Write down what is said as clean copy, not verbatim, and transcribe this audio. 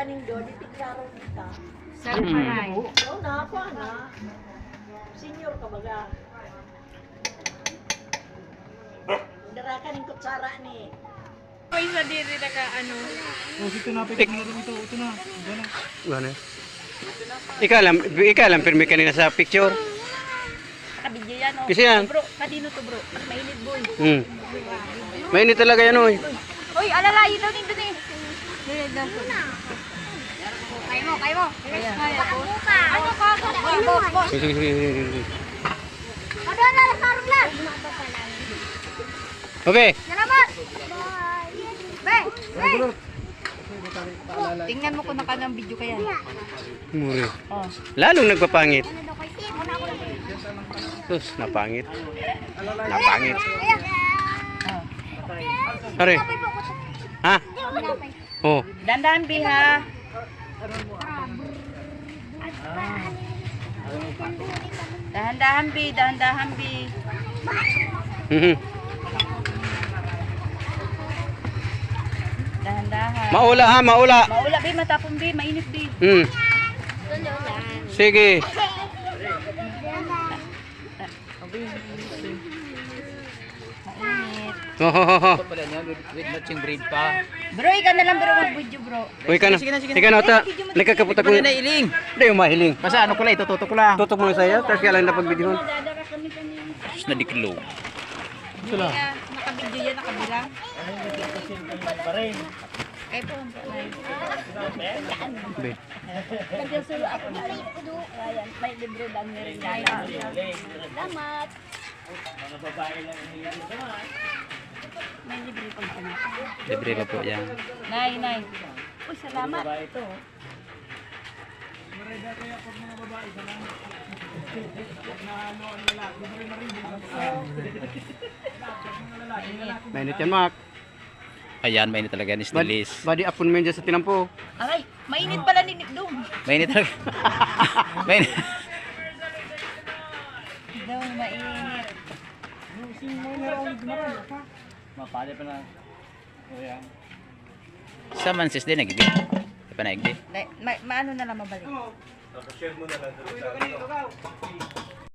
kaning do, di tiklaro kita. Saan paray? Oo na, ako na. Senior ka baga. Dara kaning kutsara ni. May isa diri na ka ano. Oh, ito na, pwede na rin ito. Ito na. Diyan na. Gano? Ikaw lang, pirmi kanina sa picture. Nakabidyo yan oh. Kasi yan. Bro, kadino to bro. Mainit boy. Mainit talaga yan, oy. Uy, alalayin daw din dun eh. Kaya mo, kaya mo. Ano ka? Boss. Sige, sige, sige, sige. Ano na, sarong lang. Okay. Salamat. Be, be. Tingnan mo kung naka ng video kaya. Muri. Oh. Lalong nagpapangit. Sus, napangit. Napangit. Are. Ha? Oh. Dandan biha. Dahan-dahan bi, dahan-dahan bi. Mhm. Dahan-dahan. Maula ha, maula. Maula bi, matapon bi, mainit bi. Sige. Mainit. Ho ho ho ho. Pala niya, with matching breed pa. Bro, ikaw na lang bro mag-video bro. Uy ka na. Ika na uta. Nagkakaputa ko. Pala na iling. Hindi yung mahiling. Basta ano ko lang, itututok ko lang. Tutok mo lang sa'yo, tapos kaya lang napag-videohan. Dadara kami kanina. Tapos nadiklo. Ito lang. Kaya naka-video yan, nakabilang. Ay po, Be. nagsusulo ako na rin. Ayan, may libro lang meron dyan. Salamat. May libre pang pinaka. Libre pa po yan. Nay, nay. Uy, salamat. Ito. Mainit yan, Mac. Ayan, mainit talaga ni Stilis. Body upon mo yan dyan sa tinampo. Aray, mainit pala ni Nikdong. Mainit talaga. Mainit. Daw, mainit. Mapali pa na. Sa mansis din, nagiging. Di pa naigdi. Maano na lang mabalik.